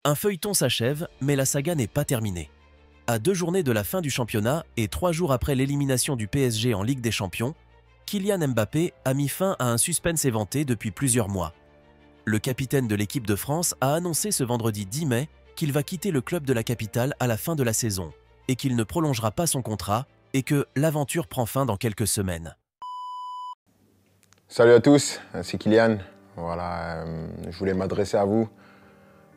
Un feuilleton s'achève, mais la saga n'est pas terminée. À 2 journées de la fin du championnat et 3 jours après l'élimination du PSG en Ligue des Champions, Kylian Mbappé a mis fin à un suspense éventé depuis plusieurs mois. Le capitaine de l'équipe de France a annoncé ce vendredi 10 mai qu'il va quitter le club de la capitale à la fin de la saison et qu'il ne prolongera pas son contrat et que l'aventure prend fin dans quelques semaines. Salut à tous, c'est Kylian. Voilà, je voulais m'adresser à vous.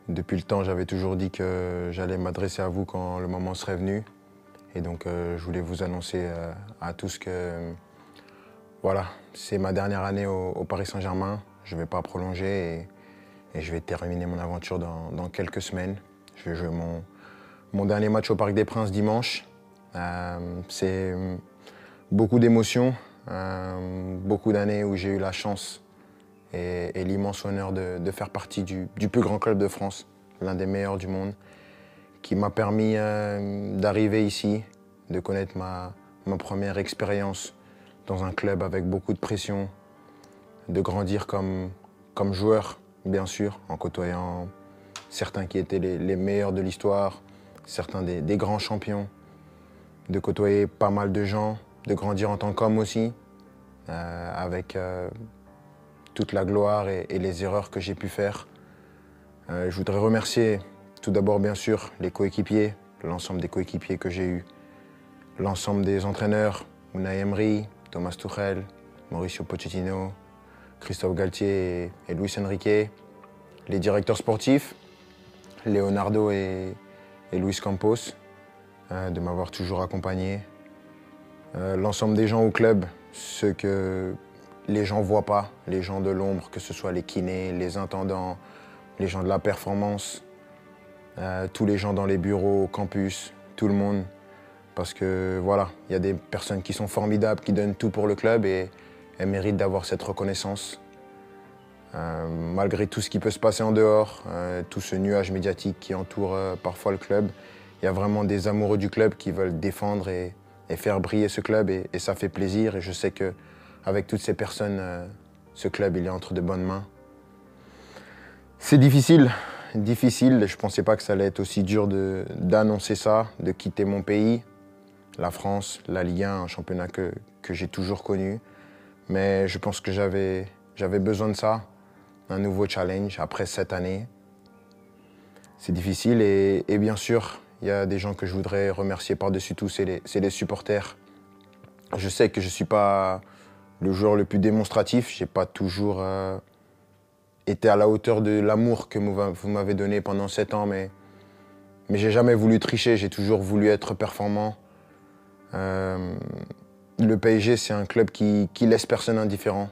Depuis le temps, j'avais toujours dit que j'allais m'adresser à vous quand le moment serait venu. Et donc, je voulais vous annoncer à tous que voilà, c'est ma dernière année au Paris Saint-Germain. Je ne vais pas prolonger et je vais terminer mon aventure dans quelques semaines. Je vais jouer mon dernier match au Parc des Princes dimanche. C'est beaucoup d'émotions, beaucoup d'années où j'ai eu la chance et l'immense honneur de faire partie du plus grand club de France, l'un des meilleurs du monde, qui m'a permis d'arriver ici, de connaître ma première expérience dans un club avec beaucoup de pression, de grandir comme joueur, bien sûr, en côtoyant certains qui étaient les meilleurs de l'histoire, certains des grands champions, de côtoyer pas mal de gens, de grandir en tant qu'homme aussi, avec toute la gloire et les erreurs que j'ai pu faire. Je voudrais remercier tout d'abord, bien sûr, les coéquipiers, l'ensemble des coéquipiers que j'ai eus, l'ensemble des entraîneurs, Unai Emery, Thomas Tuchel, Mauricio Pochettino, Christophe Galtier et Luis Enrique, les directeurs sportifs, Leonardo et Luis Campos, de m'avoir toujours accompagné, l'ensemble des gens au club, ceux que les gens ne voient pas, les gens de l'ombre, que ce soit les kinés, les intendants, les gens de la performance, tous les gens dans les bureaux, au campus, tout le monde. Parce que voilà, il y a des personnes qui sont formidables, qui donnent tout pour le club et elles méritent d'avoir cette reconnaissance. Malgré tout ce qui peut se passer en dehors, tout ce nuage médiatique qui entoure parfois le club, il y a vraiment des amoureux du club qui veulent défendre et faire briller ce club et ça fait plaisir. Et je sais qu'avec toutes ces personnes, ce club il est entre de bonnes mains. C'est difficile. Je ne pensais pas que ça allait être aussi dur d'annoncer ça, de quitter mon pays, la France, la Ligue 1, un championnat que j'ai toujours connu. Mais je pense que j'avais besoin de ça, un nouveau challenge après 7 années. C'est difficile et bien sûr, il y a des gens que je voudrais remercier par-dessus tout, c'est les supporters. Je sais que je ne suis pas le joueur le plus démonstratif, je n'ai pas toujours été à la hauteur de l'amour que vous m'avez donné pendant 7 ans, mais j'ai jamais voulu tricher, j'ai toujours voulu être performant. Le PSG, c'est un club qui laisse personne indifférent.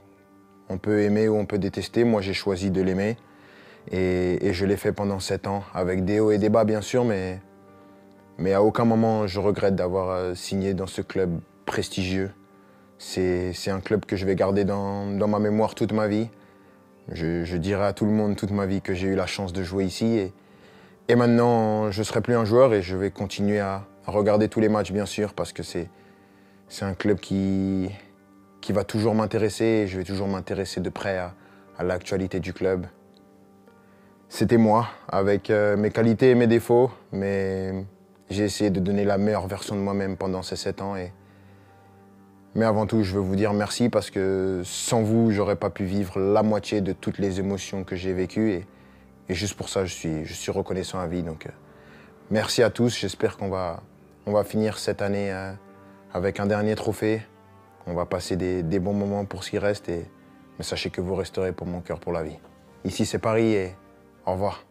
On peut aimer ou on peut détester, moi j'ai choisi de l'aimer et je l'ai fait pendant 7 ans, avec des hauts et des bas bien sûr, mais à aucun moment je regrette d'avoir signé dans ce club prestigieux. C'est un club que je vais garder dans ma mémoire toute ma vie. Je dirai à tout le monde toute ma vie que j'ai eu la chance de jouer ici. Et maintenant, je ne serai plus un joueur et je vais continuer à regarder tous les matchs, bien sûr, parce que c'est un club qui va toujours m'intéresser et je vais toujours m'intéresser de près à l'actualité du club. C'était moi, avec mes qualités et mes défauts, mais j'ai essayé de donner la meilleure version de moi-même pendant ces 7 ans. Mais avant tout, je veux vous dire merci parce que sans vous, j'aurais pas pu vivre la moitié de toutes les émotions que j'ai vécues. Et juste pour ça, je suis reconnaissant à vie. Donc, merci à tous. J'espère qu'on va finir cette année avec un dernier trophée. On va passer des bons moments pour ce qui reste. Mais sachez que vous resterez pour mon cœur pour la vie. Ici, c'est Paris et au revoir.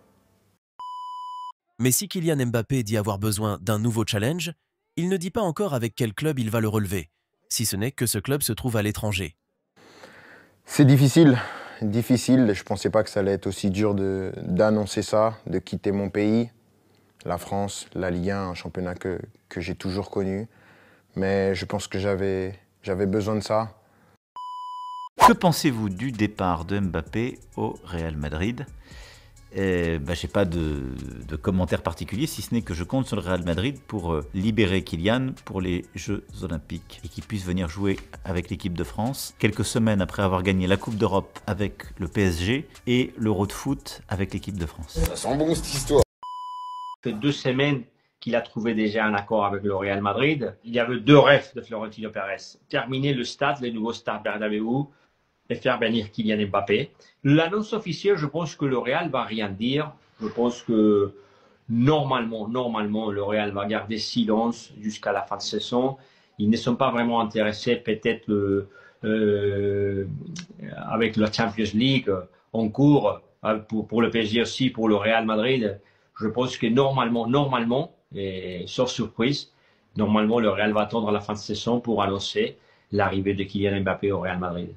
Mais si Kylian Mbappé dit avoir besoin d'un nouveau challenge, il ne dit pas encore avec quel club il va le relever, si ce n'est que ce club se trouve à l'étranger. C'est difficile. Je ne pensais pas que ça allait être aussi dur d'annoncer ça, de quitter mon pays, la France, la Ligue 1, un championnat que j'ai toujours connu. Mais je pense que j'avais besoin de ça. Que pensez-vous du départ de Mbappé au Real Madrid ? Je n'ai pas de commentaire particulier, si ce n'est que je compte sur le Real Madrid pour libérer Kylian pour les Jeux Olympiques et qu'il puisse venir jouer avec l'équipe de France quelques semaines après avoir gagné la Coupe d'Europe avec le PSG et l'Euro de foot avec l'équipe de France. Ça sent bon cette histoire. fait 2 semaines qu'il a trouvé déjà un accord avec le Real Madrid. Il y avait 2 rêves de Florentino Pérez. Terminer le stade, le nouveau stade Bernabéu, et faire venir Kylian Mbappé. L'annonce officielle, je pense que le Real va rien dire. Je pense que normalement, le Real va garder silence jusqu'à la fin de saison. Ils ne sont pas vraiment intéressés, peut-être avec la Champions League en cours, pour le PSG aussi, pour le Real Madrid. Je pense que normalement, et sauf surprise, normalement le Real va attendre la fin de saison pour annoncer l'arrivée de Kylian Mbappé au Real Madrid.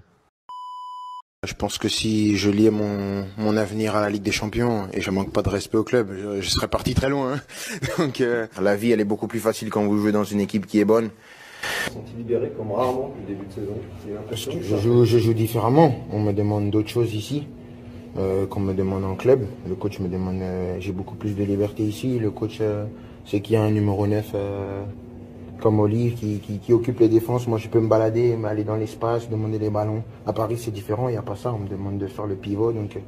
Je pense que si je liais mon avenir à la Ligue des Champions, et je manque pas de respect au club, je serais parti très loin. Hein. Donc la vie, elle est beaucoup plus facile quand vous jouez dans une équipe qui est bonne. Sont-ils libérés comme rarement au début de saison? Je joue différemment. On me demande d'autres choses ici qu'on me demande en club. Le coach me demande, j'ai beaucoup plus de liberté ici. Le coach, c'est qu'il y a un numéro 9 comme Olive qui occupe les défenses. Moi, je peux me balader, aller dans l'espace, demander les ballons. À Paris, c'est différent, il n'y a pas ça. On me demande de faire le pivot, donc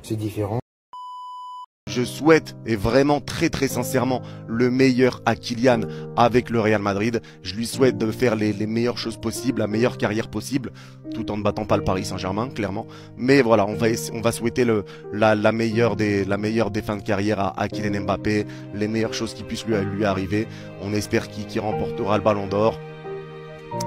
c'est différent. Je souhaite, et vraiment très très sincèrement, le meilleur à Kylian avec le Real Madrid. Je lui souhaite de faire les meilleures choses possibles, la meilleure carrière possible, tout en ne battant pas le Paris Saint-Germain, clairement. Mais voilà, on va souhaiter la meilleure des fins de carrière à Kylian Mbappé, les meilleures choses qui puissent lui arriver. On espère qu'il remportera le Ballon d'Or.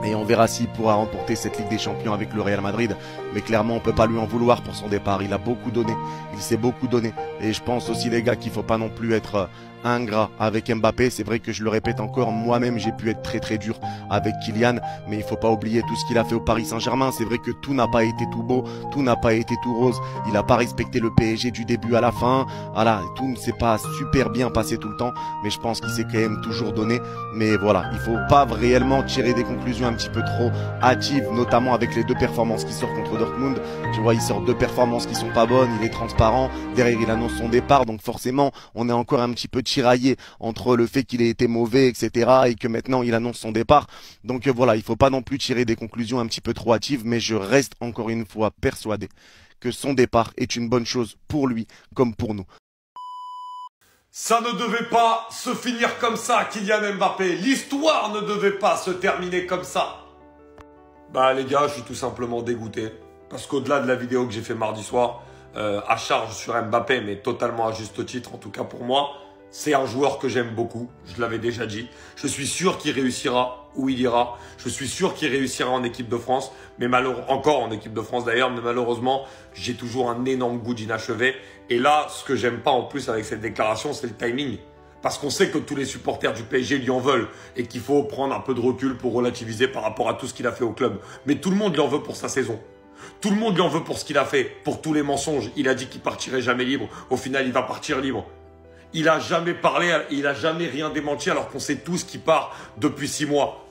Et on verra s'il pourra remporter cette Ligue des Champions avec le Real Madrid. Mais clairement, on peut pas lui en vouloir pour son départ. Il a beaucoup donné. Il s'est beaucoup donné. Et je pense aussi, les gars, qu'il faut pas non plus être ingrat avec Mbappé. C'est vrai que je le répète encore, moi-même, j'ai pu être très très dur avec Kylian. Mais il faut pas oublier tout ce qu'il a fait au Paris Saint-Germain. C'est vrai que tout n'a pas été tout beau. Tout n'a pas été tout rose. Il a pas respecté le PSG du début à la fin. Voilà, tout ne s'est pas super bien passé tout le temps. Mais je pense qu'il s'est quand même toujours donné. Mais voilà, il faut pas réellement tirer des conclusions un petit peu trop hâtives, notamment avec les 2 performances qui sortent contre Dortmund. Tu vois, il sort 2 performances qui sont pas bonnes, il est transparent, derrière il annonce son départ, donc forcément on est encore un petit peu tiraillé entre le fait qu'il ait été mauvais, etc., et que maintenant il annonce son départ. Donc voilà, il faut pas non plus tirer des conclusions un petit peu trop hâtives, mais je reste encore une fois persuadé que son départ est une bonne chose pour lui comme pour nous. Ça ne devait pas se finir comme ça, Kylian Mbappé. L'histoire ne devait pas se terminer comme ça. Bah les gars, je suis tout simplement dégoûté. Parce qu'au-delà de la vidéo que j'ai fait mardi soir, à charge sur Mbappé, mais totalement à juste titre, en tout cas pour moi, c'est un joueur que j'aime beaucoup. Je l'avais déjà dit. Je suis sûr qu'il réussira où il ira. Je suis sûr qu'il réussira en équipe de France. Mais encore en équipe de France d'ailleurs. Mais malheureusement, j'ai toujours un énorme goût d'inachevé. Et là, ce que j'aime pas en plus avec cette déclaration, c'est le timing. Parce qu'on sait que tous les supporters du PSG lui en veulent. Et qu'il faut prendre un peu de recul pour relativiser par rapport à tout ce qu'il a fait au club. Mais tout le monde lui en veut pour sa saison. Tout le monde lui en veut pour ce qu'il a fait. Pour tous les mensonges. Il a dit qu'il partirait jamais libre. Au final, il va partir libre. Il a jamais parlé, il a jamais rien démenti alors qu'on sait tous qu'il part depuis 6 mois.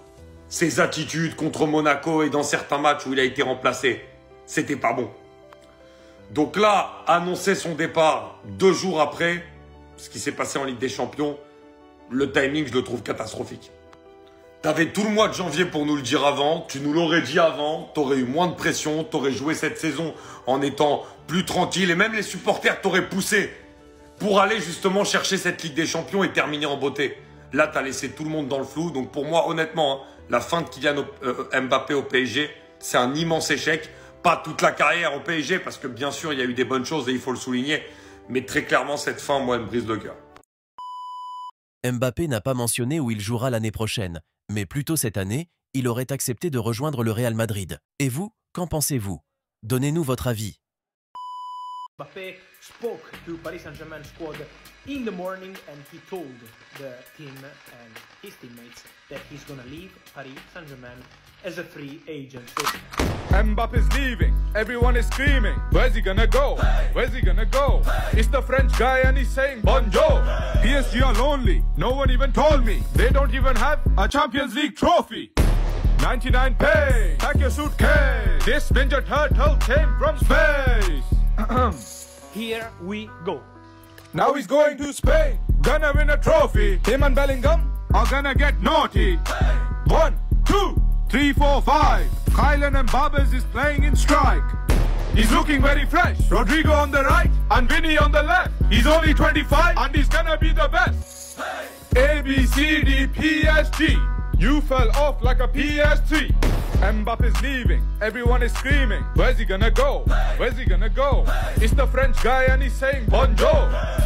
Ses attitudes contre Monaco et dans certains matchs où il a été remplacé, c'était pas bon. Donc là, annoncer son départ 2 jours après ce qui s'est passé en Ligue des Champions, le timing, je le trouve catastrophique. T'avais tout le mois de janvier pour nous le dire avant, tu nous l'aurais dit avant, t'aurais eu moins de pression, t'aurais joué cette saison en étant plus tranquille et même les supporters t'auraient poussé pour aller justement chercher cette Ligue des Champions et terminer en beauté. Là, tu as laissé tout le monde dans le flou. Donc pour moi, honnêtement, la fin de Kylian Mbappé au PSG, c'est un immense échec. Pas toute la carrière au PSG, parce que bien sûr, il y a eu des bonnes choses et il faut le souligner. Mais très clairement, cette fin, moi, elle me brise le cœur. Mbappé n'a pas mentionné où il jouera l'année prochaine. Mais plus tôt cette année, il aurait accepté de rejoindre le Real Madrid. Et vous, qu'en pensez-vous? Donnez-nous votre avis. Mbappé spoke to Paris Saint-Germain squad in the morning and he told the team and his teammates that he's going to leave Paris Saint-Germain as a free agent. Mbappe's leaving, everyone is screaming, where's he gonna go? Where's he gonna go? It's the French guy and he's saying bonjour. PSG are lonely, no one even told me. They don't even have a Champions League trophy. 99 pay, pack your suitcase. This ninja turtle came from space. Here we go. Now he's going to Spain, gonna win a trophy. Him and Bellingham are gonna get naughty. 1, 2, 3, 4, 5. Kylian Mbappé is playing in strike. He's looking very fresh. Rodrigo on the right and Vinny on the left. He's only 25 and he's gonna be the best. A, B, C, D, P, S, G. You fell off like a PS3. Mbappe's leaving, everyone is screaming. Where's he gonna go? Where's he gonna go? It's the French guy and he's saying bonjour.